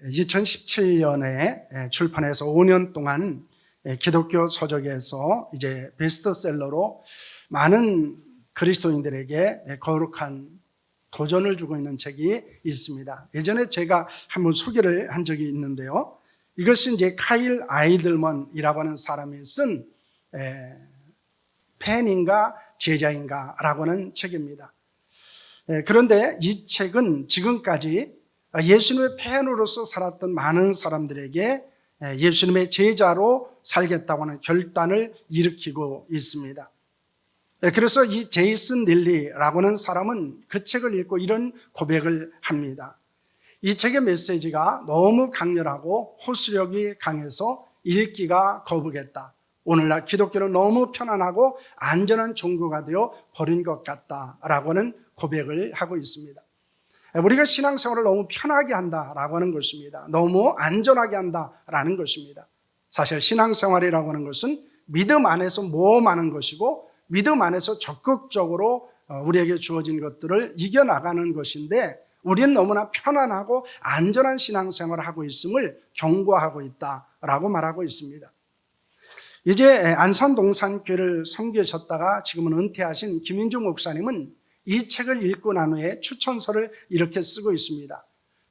2017년에 출판해서 5년 동안 기독교 서적에서 이제 베스트셀러로 많은 그리스도인들에게 거룩한 도전을 주고 있는 책이 있습니다. 예전에 제가 한번 소개를 한 적이 있는데요. 이것은 이제 카일 아이들먼이라고 하는 사람이 쓴 팬인가 제자인가 라고 하는 책입니다. 그런데 이 책은 지금까지 예수님의 팬으로서 살았던 많은 사람들에게 예수님의 제자로 살겠다고 하는 결단을 일으키고 있습니다. 그래서 이 제이슨 릴리라고 하는 사람은 그 책을 읽고 이런 고백을 합니다. 이 책의 메시지가 너무 강렬하고 호소력이 강해서 읽기가 거북했다. 오늘날 기독교는 너무 편안하고 안전한 종교가 되어 버린 것 같다라고 하는 고백을 하고 있습니다. 우리가 신앙생활을 너무 편하게 한다라고 하는 것입니다. 너무 안전하게 한다라는 것입니다. 사실 신앙생활이라고 하는 것은 믿음 안에서 모험하는 것이고 믿음 안에서 적극적으로 우리에게 주어진 것들을 이겨나가는 것인데 우리는 너무나 편안하고 안전한 신앙생활을 하고 있음을 경고하고 있다라고 말하고 있습니다. 이제 안산동산교회를 섬기셨다가 지금은 은퇴하신 김인중 목사님은 이 책을 읽고 난 후에 추천서를 이렇게 쓰고 있습니다.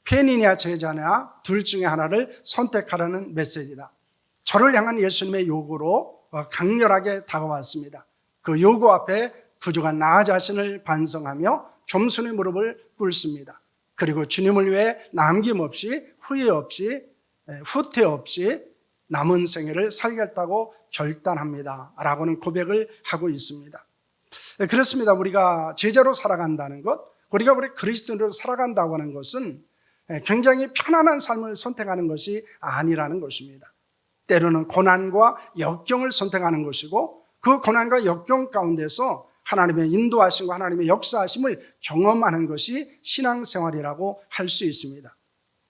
팬이냐 제자냐 둘 중에 하나를 선택하라는 메시지다. 저를 향한 예수님의 요구로 강렬하게 다가왔습니다. 그 요구 앞에 부족한 나 자신을 반성하며 겸손의 무릎을 꿇습니다. 그리고 주님을 위해 남김없이 후회 없이 후퇴 없이 남은 생애를 살겠다고 결단합니다 라고는 고백을 하고 있습니다. 그렇습니다. 우리가 제자로 살아간다는 것, 우리가 우리 그리스도인으로 살아간다고 하는 것은 굉장히 편안한 삶을 선택하는 것이 아니라는 것입니다. 때로는 고난과 역경을 선택하는 것이고 그 고난과 역경 가운데서 하나님의 인도하심과 하나님의 역사하심을 경험하는 것이 신앙생활이라고 할 수 있습니다.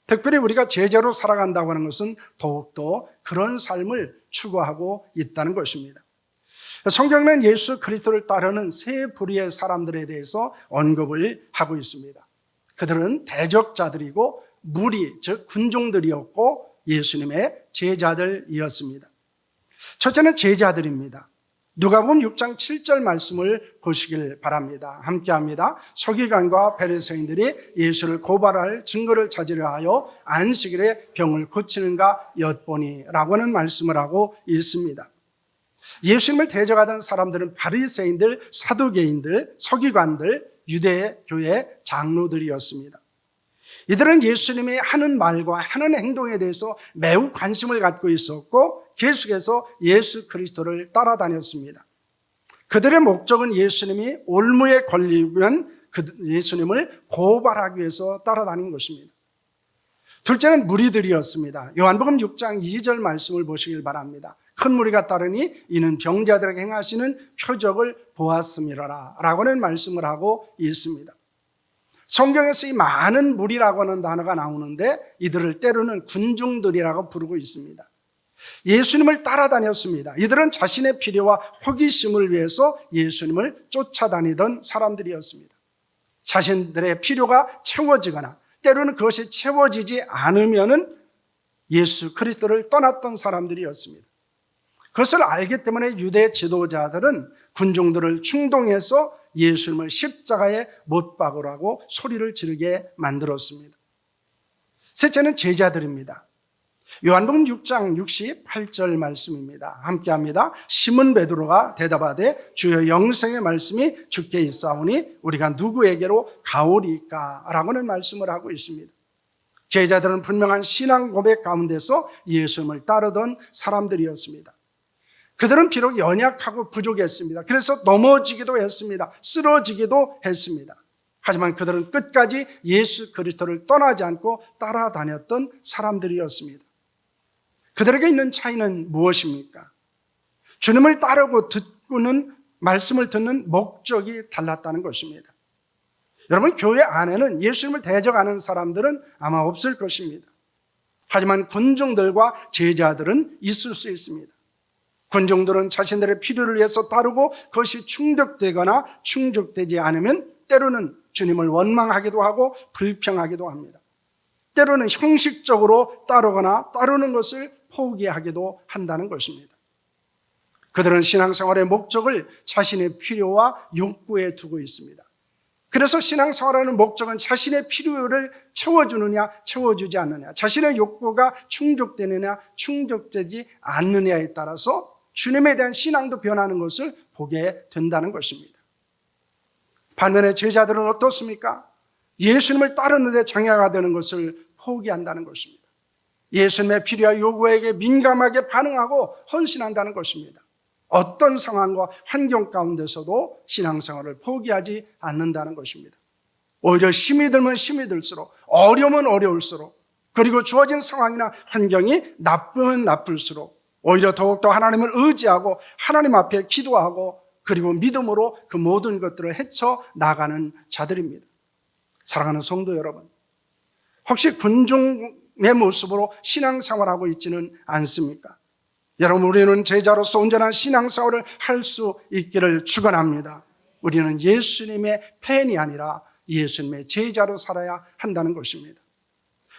특별히 우리가 제자로 살아간다고 하는 것은 더욱더 그런 삶을 추구하고 있다는 것입니다. 성경은 예수 그리스도를 따르는 세 부류의 사람들에 대해서 언급을 하고 있습니다. 그들은 대적자들이고 무리, 즉 군종들이었고 예수님의 제자들이었습니다. 첫째는 제자들입니다. 누가복음 6장 7절 말씀을 보시길 바랍니다. 함께합니다. 서기관과 바리새인들이 예수를 고발할 증거를 찾으려 하여 안식일에 병을 고치는가 엿보니 라고 하는 말씀을 하고 있습니다. 예수님을 대적하던 사람들은 바리새인들, 사두개인들, 서기관들, 유대교회 장로들이었습니다. 이들은 예수님이 하는 말과 하는 행동에 대해서 매우 관심을 갖고 있었고 계속해서 예수 그리스도를 따라다녔습니다. 그들의 목적은 예수님이 올무에 걸리면 예수님을 고발하기 위해서 따라다닌 것입니다. 둘째는 무리들이었습니다. 요한복음 6장 2절 말씀을 보시길 바랍니다. 큰 무리가 따르니 이는 병자들에게 행하시는 표적을 보았음이라 라고는 말씀을 하고 있습니다. 성경에서 이 많은 무리라고 하는 단어가 나오는데 이들을 때로는 군중들이라고 부르고 있습니다. 예수님을 따라다녔습니다. 이들은 자신의 필요와 호기심을 위해서 예수님을 쫓아다니던 사람들이었습니다. 자신들의 필요가 채워지거나 때로는 그것이 채워지지 않으면은 예수 그리스도를 떠났던 사람들이었습니다. 그것을 알기 때문에 유대 지도자들은 군중들을 충동해서 예수님을 십자가에 못 박으라고 소리를 지르게 만들었습니다. 셋째는 제자들입니다. 요한복음 6장 68절 말씀입니다. 함께합니다. 시몬 베드로가 대답하되 주여 영생의 말씀이 주께 있사오니 우리가 누구에게로 가오리까 라고는 말씀을 하고 있습니다. 제자들은 분명한 신앙 고백 가운데서 예수님을 따르던 사람들이었습니다. 그들은 비록 연약하고 부족했습니다. 그래서 넘어지기도 했습니다. 쓰러지기도 했습니다. 하지만 그들은 끝까지 예수 그리스도를 떠나지 않고 따라다녔던 사람들이었습니다. 그들에게 있는 차이는 무엇입니까? 주님을 따르고 듣고는 말씀을 듣는 목적이 달랐다는 것입니다. 여러분, 교회 안에는 예수님을 대적하는 사람들은 아마 없을 것입니다. 하지만 군중들과 제자들은 있을 수 있습니다. 군중들은 자신들의 필요를 위해서 따르고 그것이 충족되거나 충족되지 않으면 때로는 주님을 원망하기도 하고 불평하기도 합니다. 때로는 형식적으로 따르는 것을 포기하기도 한다는 것입니다. 그들은 신앙생활의 목적을 자신의 필요와 욕구에 두고 있습니다. 그래서 신앙생활하는 목적은 자신의 필요를 채워주느냐 채워주지 않느냐, 자신의 욕구가 충족되느냐 충족되지 않느냐에 따라서 주님에 대한 신앙도 변하는 것을 보게 된다는 것입니다. 반면에 제자들은 어떻습니까? 예수님을 따르는 데 장애가 되는 것을 포기한다는 것입니다. 예수님의 필요와 요구에게 민감하게 반응하고 헌신한다는 것입니다. 어떤 상황과 환경 가운데서도 신앙생활을 포기하지 않는다는 것입니다. 오히려 힘이 들면 힘이 들수록, 어려우면 어려울수록, 그리고 주어진 상황이나 환경이 나쁘면 나쁠수록 오히려 더욱더 하나님을 의지하고 하나님 앞에 기도하고 그리고 믿음으로 그 모든 것들을 헤쳐나가는 자들입니다. 사랑하는 성도 여러분, 혹시 군중의 모습으로 신앙생활하고 있지는 않습니까? 여러분, 우리는 제자로서 온전한 신앙생활을 할 수 있기를 축원합니다. 우리는 예수님의 팬이 아니라 예수님의 제자로 살아야 한다는 것입니다.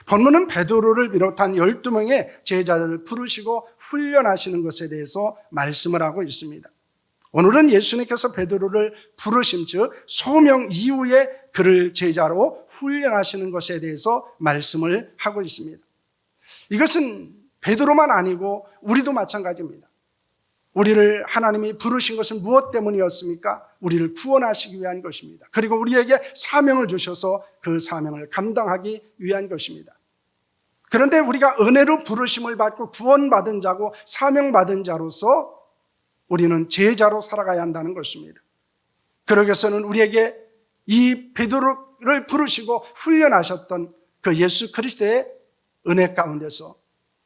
본문은 베드로를 비롯한 12명의 제자들을 부르시고 훈련하시는 것에 대해서 말씀을 하고 있습니다. 오늘은 예수님께서 베드로를 부르심, 즉 소명 이후에 그를 제자로 훈련하시는 것에 대해서 말씀을 하고 있습니다. 이것은 베드로만 아니고 우리도 마찬가지입니다. 우리를 하나님이 부르신 것은 무엇 때문이었습니까? 우리를 구원하시기 위한 것입니다. 그리고 우리에게 사명을 주셔서 그 사명을 감당하기 위한 것입니다. 그런데 우리가 은혜로 부르심을 받고 구원받은 자고 사명받은 자로서 우리는 제자로 살아가야 한다는 것입니다. 그러기 위해서는 우리에게 이 베드로를 부르시고 훈련하셨던 그 예수 그리스도의 은혜 가운데서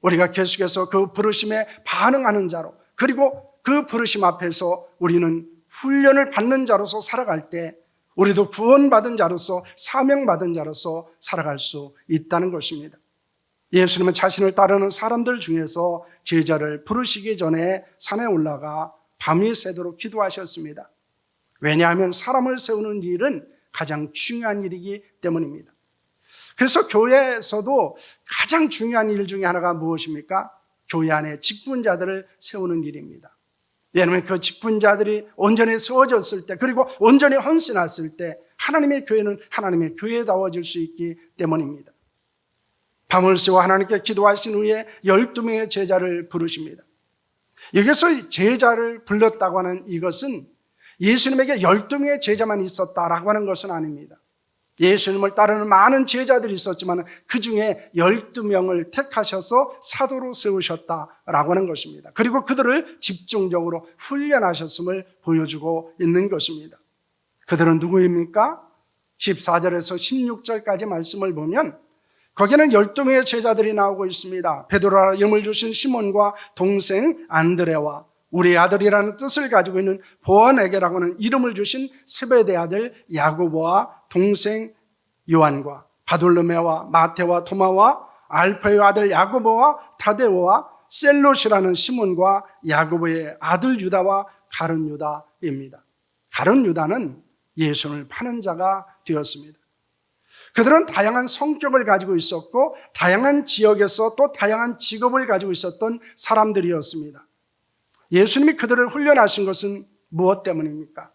우리가 계속해서 그 부르심에 반응하는 자로, 그리고 그 부르심 앞에서 우리는 훈련을 받는 자로서 살아갈 때 우리도 구원받은 자로서 사명받은 자로서 살아갈 수 있다는 것입니다. 예수님은 자신을 따르는 사람들 중에서 제자를 부르시기 전에 산에 올라가 밤이 새도록 기도하셨습니다. 왜냐하면 사람을 세우는 일은 가장 중요한 일이기 때문입니다. 그래서 교회에서도 가장 중요한 일 중에 하나가 무엇입니까? 교회 안에 직분자들을 세우는 일입니다. 왜냐하면 그 직분자들이 온전히 세워졌을 때, 그리고 온전히 헌신했을 때 하나님의 교회는 하나님의 교회다워질 수 있기 때문입니다. 밤을 새워 하나님께 기도하신 후에 12명의 제자를 부르십니다. 여기서 제자를 불렀다고 하는 이것은 예수님에게 12명의 제자만 있었다라고 하는 것은 아닙니다. 예수님을 따르는 많은 제자들이 있었지만 그 중에 12명을 택하셔서 사도로 세우셨다라고 하는 것입니다. 그리고 그들을 집중적으로 훈련하셨음을 보여주고 있는 것입니다. 그들은 누구입니까? 14절에서 16절까지 말씀을 보면 거기는 12명의 제자들이 나오고 있습니다. 베드로라 이름을 주신 시몬과 동생 안드레와 우리 아들이라는 뜻을 가지고 있는 보아네게라고 하는 이름을 주신 세베대 아들 야고보와 동생 요한과 바돌로메와 마테와 토마와 알파의 아들 야고보와 다데오와 셀롯이라는 시몬과 야고보의 아들 유다와 가룟 유다입니다. 가룟 유다는 예수를 파는 자가 되었습니다. 그들은 다양한 성격을 가지고 있었고 다양한 지역에서 또 다양한 직업을 가지고 있었던 사람들이었습니다. 예수님이 그들을 훈련하신 것은 무엇 때문입니까?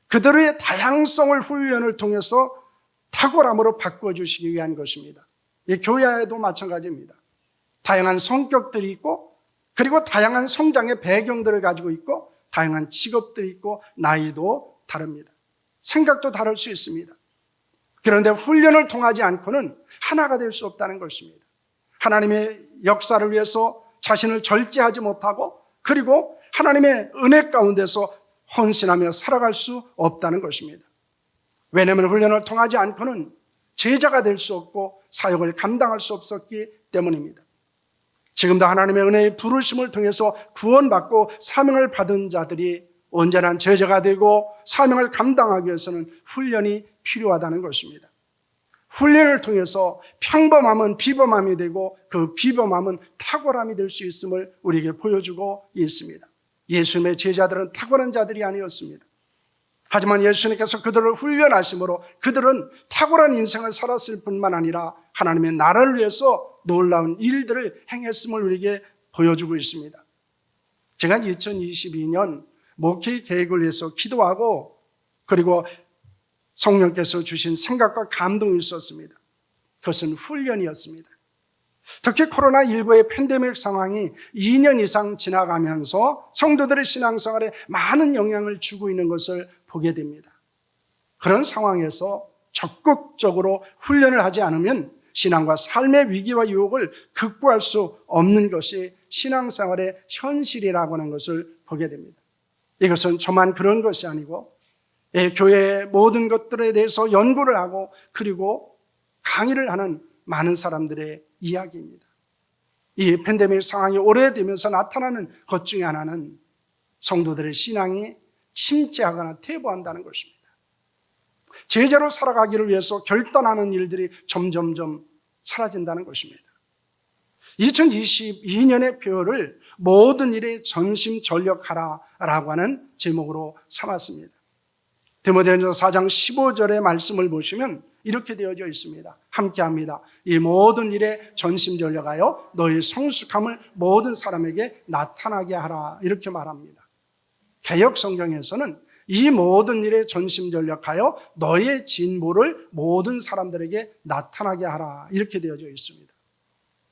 그들의 다양성을 훈련을 통해서 탁월함으로 바꿔주시기 위한 것입니다. 이 교회에도 마찬가지입니다. 다양한 성격들이 있고 그리고 다양한 성장의 배경들을 가지고 있고 다양한 직업들이 있고 나이도 다릅니다. 생각도 다를 수 있습니다. 그런데 훈련을 통하지 않고는 하나가 될 수 없다는 것입니다. 하나님의 역사를 위해서 자신을 절제하지 못하고 그리고 하나님의 은혜 가운데서 헌신하며 살아갈 수 없다는 것입니다. 왜냐하면 훈련을 통하지 않고는 제자가 될 수 없고 사역을 감당할 수 없었기 때문입니다. 지금도 하나님의 은혜의 부르심을 통해서 구원받고 사명을 받은 자들이 온전한 제자가 되고 사명을 감당하기 위해서는 훈련이 필요하다는 것입니다. 훈련을 통해서 평범함은 비범함이 되고 그 비범함은 탁월함이 될 수 있음을 우리에게 보여주고 있습니다. 예수님의 제자들은 탁월한 자들이 아니었습니다. 하지만 예수님께서 그들을 훈련하심으로 그들은 탁월한 인생을 살았을 뿐만 아니라 하나님의 나라를 위해서 놀라운 일들을 행했음을 우리에게 보여주고 있습니다. 제가 2022년 목회 계획을 위해서 기도하고 그리고 성령께서 주신 생각과 감동이 있었습니다. 그것은 훈련이었습니다. 특히 코로나19의 팬데믹 상황이 2년 이상 지나가면서 성도들의 신앙생활에 많은 영향을 주고 있는 것을 보게 됩니다. 그런 상황에서 적극적으로 훈련을 하지 않으면 신앙과 삶의 위기와 유혹을 극복할 수 없는 것이 신앙생활의 현실이라고 하는 것을 보게 됩니다. 이것은 저만 그런 것이 아니고 교회의 모든 것들에 대해서 연구를 하고 그리고 강의를 하는 많은 사람들의 이야기입니다. 이 팬데믹 상황이 오래되면서 나타나는 것 중에 하나는 성도들의 신앙이 침체하거나 퇴보한다는 것입니다. 제자로 살아가기를 위해서 결단하는 일들이 점점점 사라진다는 것입니다. 2022년의 표어를 모든 일에 전심전력하라라고 하는 제목으로 삼았습니다. 디모데전서 4장 15절의 말씀을 보시면 이렇게 되어져 있습니다. 함께합니다. 이 모든 일에 전심전력하여 너희 성숙함을 모든 사람에게 나타나게 하라 이렇게 말합니다. 개역 성경에서는 이 모든 일에 전심전력하여 너의 진보를 모든 사람들에게 나타나게 하라 이렇게 되어져 있습니다.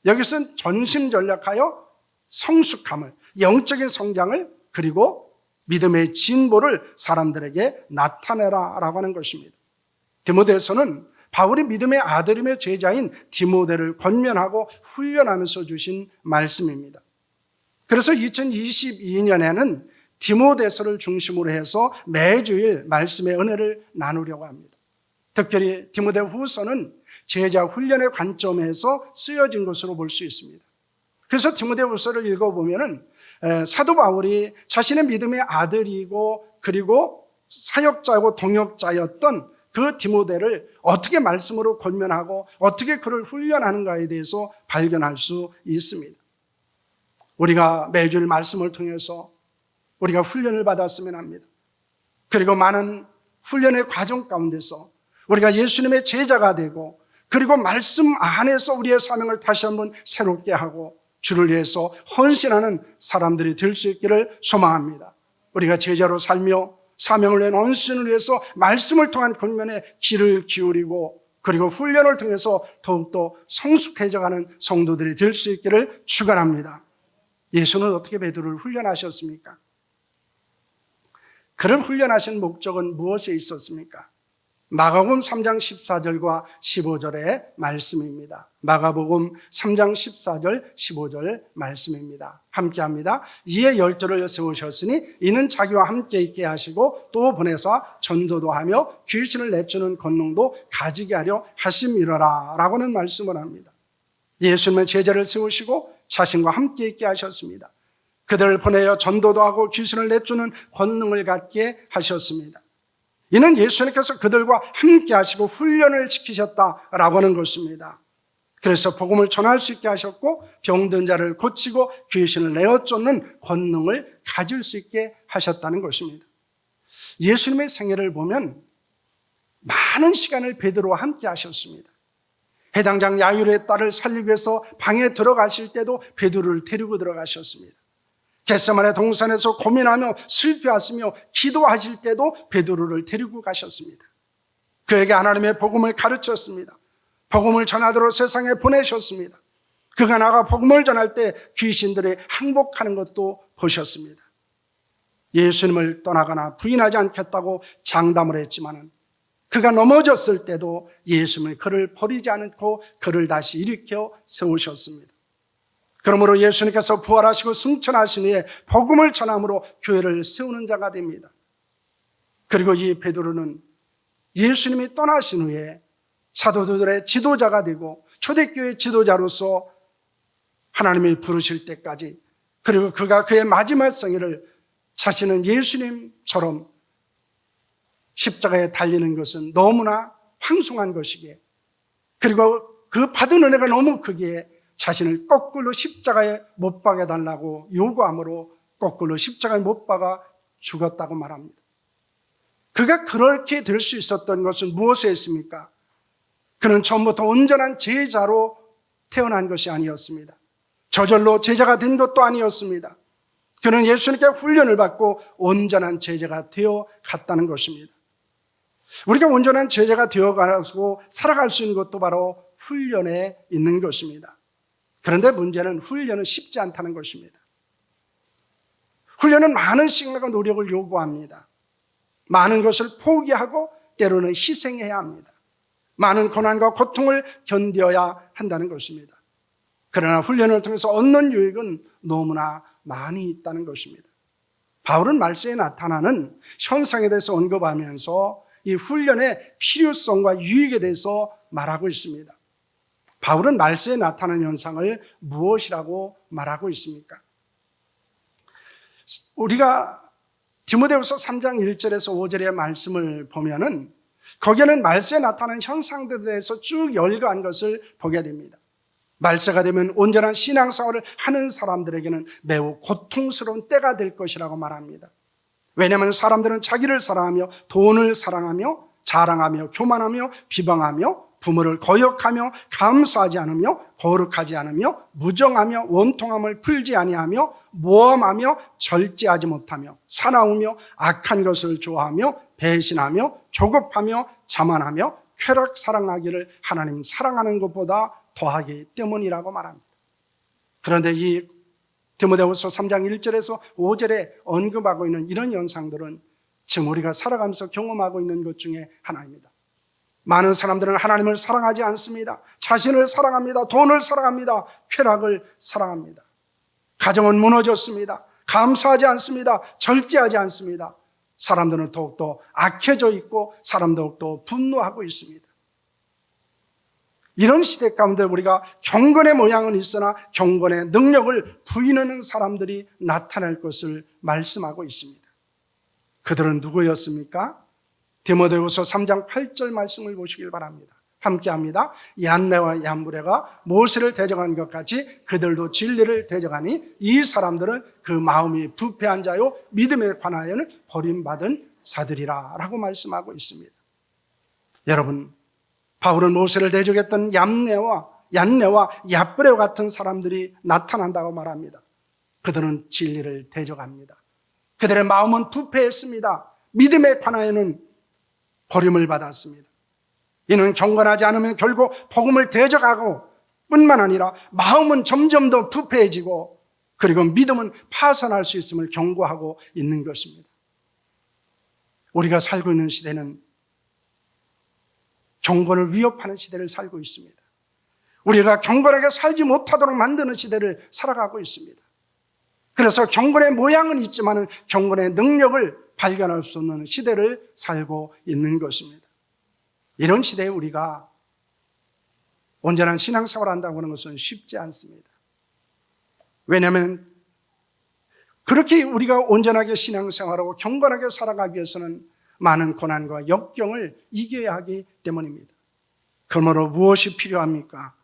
여기서는 전심전력하여 성숙함을, 영적인 성장을 그리고 믿음의 진보를 사람들에게 나타내라라고 하는 것입니다. 디모데서는 바울이 믿음의 아들이며 제자인 디모데를 권면하고 훈련하면서 주신 말씀입니다. 그래서 2022년에는 디모데서를 중심으로 해서 매주일 말씀의 은혜를 나누려고 합니다. 특별히 디모데 후서는 제자 훈련의 관점에서 쓰여진 것으로 볼 수 있습니다. 그래서 디모데 후서를 읽어보면은 사도 바울이 자신의 믿음의 아들이고 그리고 사역자고 동역자였던 그 디모데를 어떻게 말씀으로 권면하고 어떻게 그를 훈련하는가에 대해서 발견할 수 있습니다. 우리가 매주일 말씀을 통해서 우리가 훈련을 받았으면 합니다. 그리고 많은 훈련의 과정 가운데서 우리가 예수님의 제자가 되고 그리고 말씀 안에서 우리의 사명을 다시 한번 새롭게 하고 주를 위해서 헌신하는 사람들이 될 수 있기를 소망합니다. 우리가 제자로 살며 사명을 위한 헌신을 위해서 말씀을 통한 권면에 귀를 기울이고 그리고 훈련을 통해서 더욱더 성숙해져가는 성도들이 될 수 있기를 축원합니다. 예수는 어떻게 베드로를 훈련하셨습니까? 그를 훈련하신 목적은 무엇에 있었습니까? 마가복음 3장 14절과 15절의 말씀입니다. 마가복음 3장 14절 15절 말씀입니다. 함께합니다. 이에 열조를 세우셨으니 이는 자기와 함께 있게 하시고 또 보내사 전도도 하며 귀신을 내쫓는 권능도 가지게 하려 하심이로라 라고는 말씀을 합니다. 예수님은 제자를 세우시고 자신과 함께 있게 하셨습니다. 그들을 보내어 전도도 하고 귀신을 내쫓는 권능을 갖게 하셨습니다. 이는 예수님께서 그들과 함께 하시고 훈련을 시키셨다라고 하는 것입니다. 그래서 복음을 전할 수 있게 하셨고 병든 자를 고치고 귀신을 내어쫓는 권능을 가질 수 있게 하셨다는 것입니다. 예수님의 생애를 보면 많은 시간을 베드로와 함께 하셨습니다. 해당장 야이로의 딸을 살리기 위해서 방에 들어가실 때도 베드로를 데리고 들어가셨습니다. 겟세마네 동산에서 고민하며 슬퍼하시며 기도하실 때도 베드로를 데리고 가셨습니다. 그에게 하나님의 복음을 가르쳤습니다. 복음을 전하도록 세상에 보내셨습니다. 그가 나가 복음을 전할 때 귀신들이 항복하는 것도 보셨습니다. 예수님을 떠나거나 부인하지 않겠다고 장담을 했지만 그가 넘어졌을 때도 예수님은 그를 버리지 않고 그를 다시 일으켜 세우셨습니다. 그러므로 예수님께서 부활하시고 승천하신 후에 복음을 전함으로 교회를 세우는 자가 됩니다. 그리고 이 베드로는 예수님이 떠나신 후에 사도들의 지도자가 되고 초대교회 지도자로서 하나님이 부르실 때까지 그리고 그가 그의 마지막 생애를 자신은 예수님처럼 십자가에 달리는 것은 너무나 황송한 것이기에 그리고 그 받은 은혜가 너무 크기에 자신을 거꾸로 십자가에 못 박아 달라고 요구함으로 거꾸로 십자가에 못 박아 죽었다고 말합니다. 그가 그렇게 될 수 있었던 것은 무엇에 있습니까? 그는 처음부터 온전한 제자로 태어난 것이 아니었습니다. 저절로 제자가 된 것도 아니었습니다. 그는 예수님께 훈련을 받고 온전한 제자가 되어 갔다는 것입니다. 우리가 온전한 제자가 되어가고 살아갈 수 있는 것도 바로 훈련에 있는 것입니다. 그런데 문제는 훈련은 쉽지 않다는 것입니다. 훈련은 많은 시간과 노력을 요구합니다. 많은 것을 포기하고 때로는 희생해야 합니다. 많은 고난과 고통을 견뎌야 한다는 것입니다. 그러나 훈련을 통해서 얻는 유익은 너무나 많이 있다는 것입니다. 바울은 말세에 나타나는 현상에 대해서 언급하면서 이 훈련의 필요성과 유익에 대해서 말하고 있습니다. 바울은 말세에 나타나는 현상을 무엇이라고 말하고 있습니까? 우리가 디모데후서 3장 1절에서 5절의 말씀을 보면은 거기에는 말세에 나타나는 현상들에 대해서 쭉 열거한 것을 보게 됩니다. 말세가 되면 온전한 신앙생활을 하는 사람들에게는 매우 고통스러운 때가 될 것이라고 말합니다. 왜냐하면 사람들은 자기를 사랑하며 돈을 사랑하며 자랑하며 교만하며 비방하며 부모를 거역하며 감사하지 않으며 거룩하지 않으며 무정하며 원통함을 풀지 아니하며 모함하며 절제하지 못하며 사나우며 악한 것을 좋아하며 배신하며 조급하며 자만하며 쾌락 사랑하기를 하나님 사랑하는 것보다 더하기 때문이라고 말합니다. 그런데 이 디모데후서 3장 1절에서 5절에 언급하고 있는 이런 현상들은 지금 우리가 살아가면서 경험하고 있는 것 중에 하나입니다. 많은 사람들은 하나님을 사랑하지 않습니다. 자신을 사랑합니다. 돈을 사랑합니다. 쾌락을 사랑합니다. 가정은 무너졌습니다. 감사하지 않습니다. 절제하지 않습니다. 사람들은 더욱더 악해져 있고 사람 더욱더 분노하고 있습니다. 이런 시대 가운데 우리가 경건의 모양은 있으나 경건의 능력을 부인하는 사람들이 나타날 것을 말씀하고 있습니다. 그들은 누구였습니까? 디모데후서 3장 8절 말씀을 보시길 바랍니다. 함께합니다. 얀네와 얀브레가 모세를 대적한 것 같이 그들도 진리를 대적하니 이 사람들은 그 마음이 부패한 자요 믿음에 관하여는 버림받은 자들이라 라고 말씀하고 있습니다. 여러분, 바울은 모세를 대적했던 얀네와 얀브레와 같은 사람들이 나타난다고 말합니다. 그들은 진리를 대적합니다. 그들의 마음은 부패했습니다. 믿음에 관하여는 버림을 받았습니다. 이는 경건하지 않으면 결국 복음을 대적하고 뿐만 아니라 마음은 점점 더 부패해지고 그리고 믿음은 파산할 수 있음을 경고하고 있는 것입니다. 우리가 살고 있는 시대는 경건을 위협하는 시대를 살고 있습니다. 우리가 경건하게 살지 못하도록 만드는 시대를 살아가고 있습니다. 그래서 경건의 모양은 있지만 경건의 능력을 발견할 수 없는 시대를 살고 있는 것입니다. 이런 시대에 우리가 온전한 신앙생활을 한다고 하는 것은 쉽지 않습니다. 왜냐하면 그렇게 우리가 온전하게 신앙생활하고 경건하게 살아가기 위해서는 많은 고난과 역경을 이겨야 하기 때문입니다. 그러므로 무엇이 필요합니까?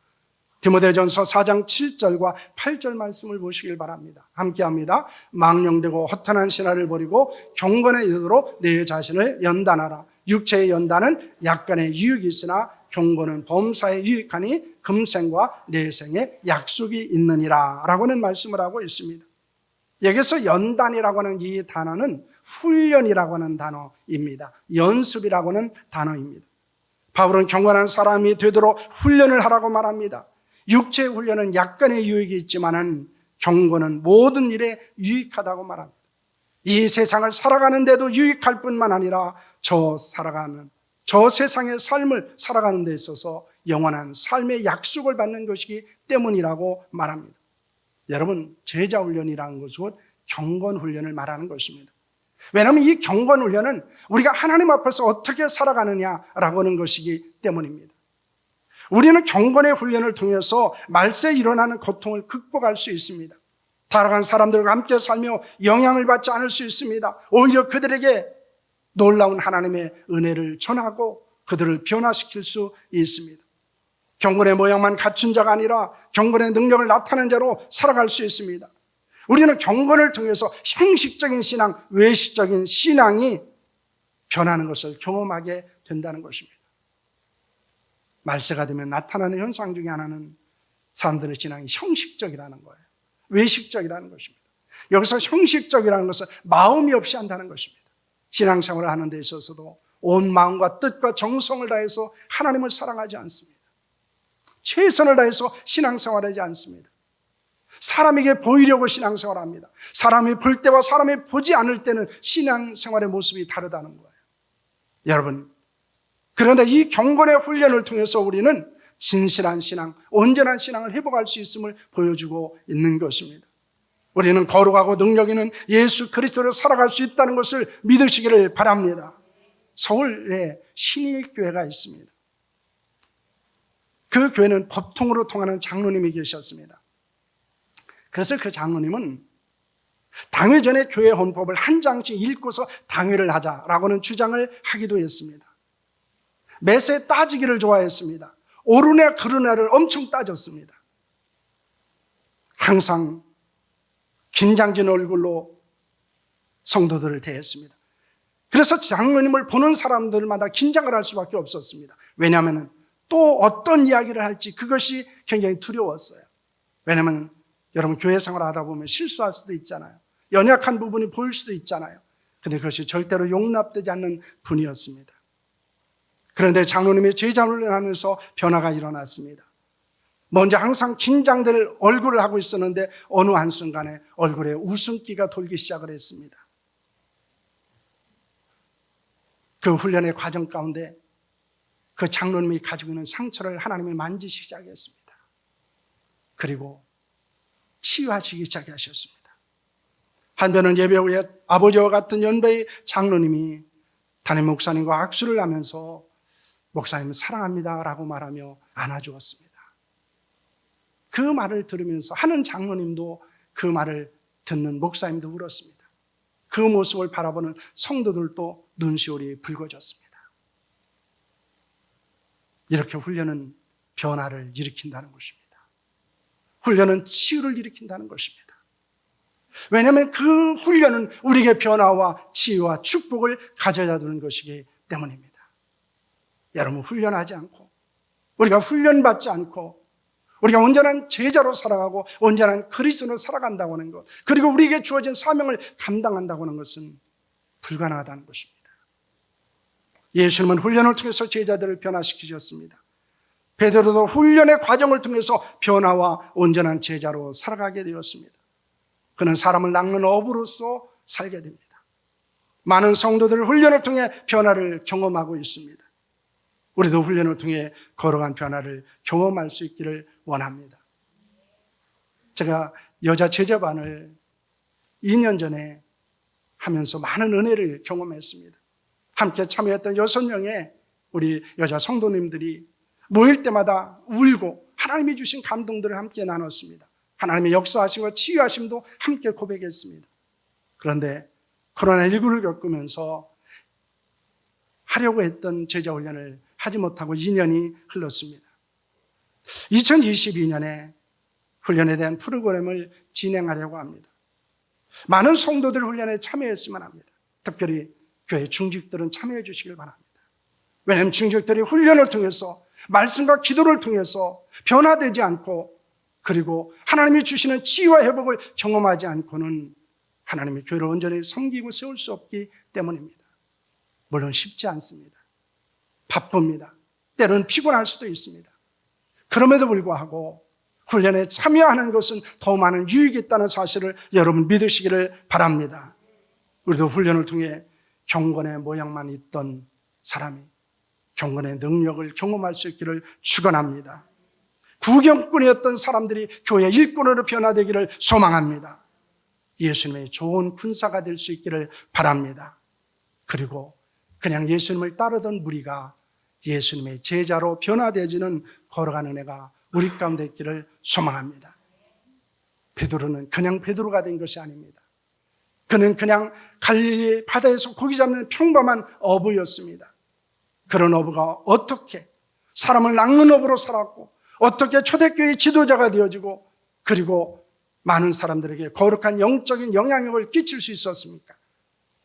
디모데전서 4장 7절과 8절 말씀을 보시길 바랍니다. 함께합니다. 망령되고 허탄한 신화를 버리고 경건의 의도로 내 자신을 연단하라. 육체의 연단은 약간의 유익이 있으나 경건은 범사에 유익하니 금생과 내생에 약속이 있느니라 라고는 말씀을 하고 있습니다. 여기서 연단이라고 하는 이 단어는 훈련이라고 하는 단어입니다. 연습이라고 하는 단어입니다. 바울은 경건한 사람이 되도록 훈련을 하라고 말합니다. 육체의 훈련은 약간의 유익이 있지만 경건은 모든 일에 유익하다고 말합니다. 이 세상을 살아가는 데도 유익할 뿐만 아니라 저 세상의 삶을 살아가는 데 있어서 영원한 삶의 약속을 받는 것이기 때문이라고 말합니다. 여러분, 제자훈련이라는 것은 경건훈련을 말하는 것입니다. 왜냐하면 이 경건훈련은 우리가 하나님 앞에서 어떻게 살아가느냐라고 하는 것이기 때문입니다. 우리는 경건의 훈련을 통해서 말세에 일어나는 고통을 극복할 수 있습니다. 타락한 사람들과 함께 살며 영향을 받지 않을 수 있습니다. 오히려 그들에게 놀라운 하나님의 은혜를 전하고 그들을 변화시킬 수 있습니다. 경건의 모양만 갖춘 자가 아니라 경건의 능력을 나타낸 자로 살아갈 수 있습니다. 우리는 경건을 통해서 형식적인 신앙, 외식적인 신앙이 변하는 것을 경험하게 된다는 것입니다. 말세가 되면 나타나는 현상 중에 하나는 사람들의 신앙이 형식적이라는 거예요. 외식적이라는 것입니다. 여기서 형식적이라는 것은 마음이 없이 한다는 것입니다. 신앙생활을 하는 데 있어서도 온 마음과 뜻과 정성을 다해서 하나님을 사랑하지 않습니다. 최선을 다해서 신앙생활하지 않습니다. 사람에게 보이려고 신앙생활합니다. 사람이 볼 때와 사람이 보지 않을 때는 신앙생활의 모습이 다르다는 거예요. 여러분, 그런데 이 경건의 훈련을 통해서 우리는 진실한 신앙, 온전한 신앙을 회복할 수 있음을 보여주고 있는 것입니다. 우리는 거룩하고 능력 있는 예수 그리스도로 살아갈 수 있다는 것을 믿으시기를 바랍니다. 서울에 신일교회가 있습니다. 그 교회는 법통으로 통하는 장로님이 계셨습니다. 그래서 그 장로님은 당회 전에 교회 헌법을 한 장씩 읽고서 당회를 하자라고는 주장을 하기도 했습니다. 매세 따지기를 좋아했습니다. 옳으냐 그르냐를 엄청 따졌습니다. 항상 긴장진 얼굴로 성도들을 대했습니다. 그래서 장로님을 보는 사람들마다 긴장을 할 수밖에 없었습니다. 왜냐하면 또 어떤 이야기를 할지 그것이 굉장히 두려웠어요. 왜냐하면 여러분 교회 생활을 하다 보면 실수할 수도 있잖아요. 연약한 부분이 보일 수도 있잖아요. 그런데 그것이 절대로 용납되지 않는 분이었습니다. 그런데 장로님이 제자훈련을 하면서 변화가 일어났습니다. 먼저 항상 긴장될 얼굴을 하고 있었는데 어느 한순간에 얼굴에 웃음기가 돌기 시작을 했습니다. 그 훈련의 과정 가운데 그 장로님이 가지고 있는 상처를 하나님이 만지시기 시작했습니다. 그리고 치유하시기 시작하셨습니다. 한편은 예배 후에 아버지와 같은 연배의 장로님이 담임 목사님과 악수를 하면서 목사님 사랑합니다 라고 말하며 안아주었습니다. 그 말을 들으면서 하는 장로님도 그 말을 듣는 목사님도 울었습니다. 그 모습을 바라보는 성도들도 눈시울이 붉어졌습니다. 이렇게 훈련은 변화를 일으킨다는 것입니다. 훈련은 치유를 일으킨다는 것입니다. 왜냐하면 그 훈련은 우리에게 변화와 치유와 축복을 가져다 주는 것이기 때문입니다. 여러분, 훈련하지 않고 우리가 훈련받지 않고 우리가 온전한 제자로 살아가고 온전한 그리스도로 살아간다고 하는 것, 그리고 우리에게 주어진 사명을 감당한다고 하는 것은 불가능하다는 것입니다. 예수님은 훈련을 통해서 제자들을 변화시키셨습니다. 베드로도 훈련의 과정을 통해서 변화와 온전한 제자로 살아가게 되었습니다. 그는 사람을 낚는 어부로서 살게 됩니다. 많은 성도들을 훈련을 통해 변화를 경험하고 있습니다. 우리도 훈련을 통해 거룩한 변화를 경험할 수 있기를 원합니다. 제가 여자 제자반을 2년 전에 하면서 많은 은혜를 경험했습니다. 함께 참여했던 6명의 우리 여자 성도님들이 모일 때마다 울고 하나님이 주신 감동들을 함께 나눴습니다. 하나님의 역사하심과 치유하심도 함께 고백했습니다. 그런데 코로나19를 겪으면서 하려고 했던 제자훈련을 하지 못하고 2년이 흘렀습니다. 2022년에 훈련에 대한 프로그램을 진행하려고 합니다. 많은 성도들 훈련에 참여했으면 합니다. 특별히 교회 중직들은 참여해 주시길 바랍니다. 왜냐하면 중직들이 훈련을 통해서 말씀과 기도를 통해서 변화되지 않고 그리고 하나님이 주시는 치유와 회복을 경험하지 않고는 하나님의 교회를 온전히 섬기고 세울 수 없기 때문입니다. 물론 쉽지 않습니다. 바쁩니다. 때로는 피곤할 수도 있습니다. 그럼에도 불구하고 훈련에 참여하는 것은 더 많은 유익이 있다는 사실을 여러분 믿으시기를 바랍니다. 우리도 훈련을 통해 경건의 모양만 있던 사람이 경건의 능력을 경험할 수 있기를 축원합니다. 구경꾼이었던 사람들이 교회 일꾼으로 변화되기를 소망합니다. 예수님의 좋은 군사가 될 수 있기를 바랍니다. 그리고 그냥 예수님을 따르던 무리가 예수님의 제자로 변화되어지는 거룩한 은혜가 우리 가운데 있기를 소망합니다. 베드로는 그냥 베드로가 된 것이 아닙니다. 그는 그냥 갈릴리 바다에서 고기 잡는 평범한 어부였습니다. 그런 어부가 어떻게 사람을 낚는 어부로 살았고 어떻게 초대교회의 지도자가 되어지고 그리고 많은 사람들에게 거룩한 영적인 영향력을 끼칠 수 있었습니까?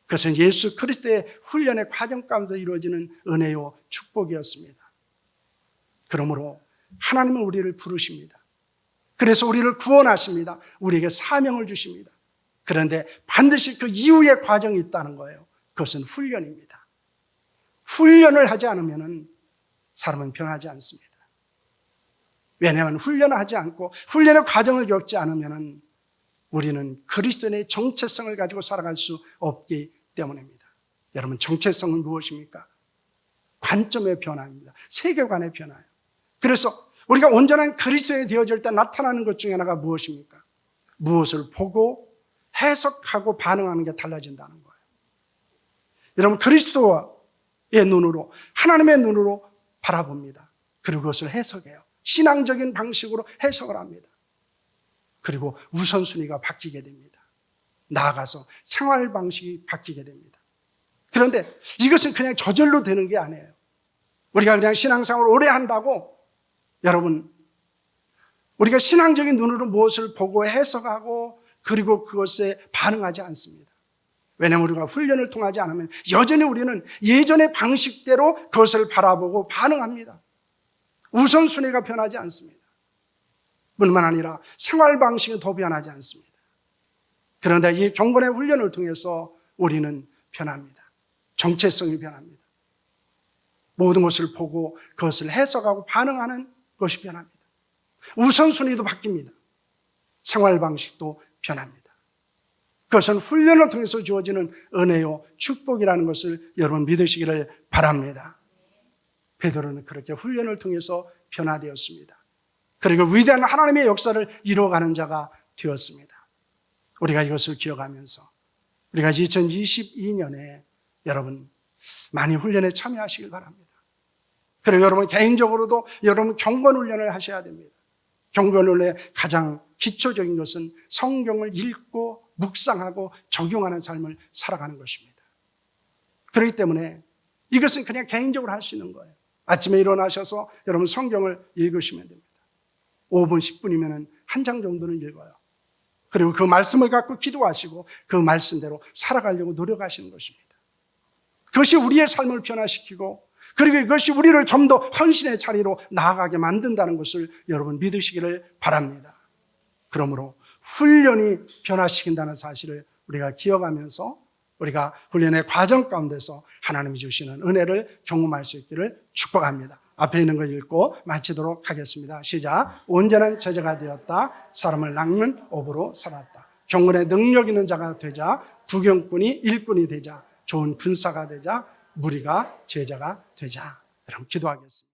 그것은 예수 그리스도의 훈련의 과정 가운데 이루어지는 은혜요 축복이었습니다. 그러므로 하나님은 우리를 부르십니다. 그래서 우리를 구원하십니다. 우리에게 사명을 주십니다. 그런데 반드시 그 이후의 과정이 있다는 거예요. 그것은 훈련입니다. 훈련을 하지 않으면 사람은 변하지 않습니다. 왜냐하면 훈련을 하지 않고 훈련의 과정을 겪지 않으면 우리는 그리스도인의 정체성을 가지고 살아갈 수 없기 때문입니다. 여러분, 정체성은 무엇입니까? 관점의 변화입니다. 세계관의 변화예요. 그래서 우리가 온전한 그리스도인이 되어질 때 나타나는 것 중에 하나가 무엇입니까? 무엇을 보고 해석하고 반응하는 게 달라진다는 거예요. 여러분, 그리스도의 눈으로, 하나님의 눈으로 바라봅니다. 그리고 그것을 해석해요. 신앙적인 방식으로 해석을 합니다. 그리고 우선순위가 바뀌게 됩니다. 나아가서 생활 방식이 바뀌게 됩니다. 그런데 이것은 그냥 저절로 되는 게 아니에요. 우리가 그냥 신앙생활을 오래 한다고 여러분, 우리가 신앙적인 눈으로 무엇을 보고 해석하고 그리고 그것에 반응하지 않습니다. 왜냐하면 우리가 훈련을 통하지 않으면 여전히 우리는 예전의 방식대로 그것을 바라보고 반응합니다. 우선순위가 변하지 않습니다. 뿐만 아니라 생활 방식은 더 변하지 않습니다. 그런데 이 경건의 훈련을 통해서 우리는 변합니다. 정체성이 변합니다. 모든 것을 보고 그것을 해석하고 반응하는 것이 변합니다. 우선순위도 바뀝니다. 생활 방식도 변합니다. 그것은 훈련을 통해서 주어지는 은혜요 축복이라는 것을 여러분 믿으시기를 바랍니다. 베드로는 그렇게 훈련을 통해서 변화되었습니다. 그리고 위대한 하나님의 역사를 이루어가는 자가 되었습니다. 우리가 이것을 기억하면서 우리가 2022년에 여러분 많이 훈련에 참여하시길 바랍니다. 그리고 여러분 개인적으로도 여러분 경건훈련을 하셔야 됩니다. 경건훈련의 가장 기초적인 것은 성경을 읽고 묵상하고 적용하는 삶을 살아가는 것입니다. 그렇기 때문에 이것은 그냥 개인적으로 할 수 있는 거예요. 아침에 일어나셔서 여러분 성경을 읽으시면 됩니다. 5분, 10분이면 한 장 정도는 읽어요. 그리고 그 말씀을 갖고 기도하시고 그 말씀대로 살아가려고 노력하시는 것입니다. 그것이 우리의 삶을 변화시키고 그리고 이것이 우리를 좀 더 헌신의 자리로 나아가게 만든다는 것을 여러분 믿으시기를 바랍니다. 그러므로 훈련이 변화시킨다는 사실을 우리가 기억하면서 우리가 훈련의 과정 가운데서 하나님이 주시는 은혜를 경험할 수 있기를 축복합니다. 앞에 있는 걸 읽고 마치도록 하겠습니다. 시작. 온전한 제자가 되었다. 사람을 낚는 업으로 살았다. 경건의 능력 있는 자가 되자. 부경꾼이 일꾼이 되자. 좋은 군사가 되자. 무리가 제자가 되자. 여러분 기도하겠습니다.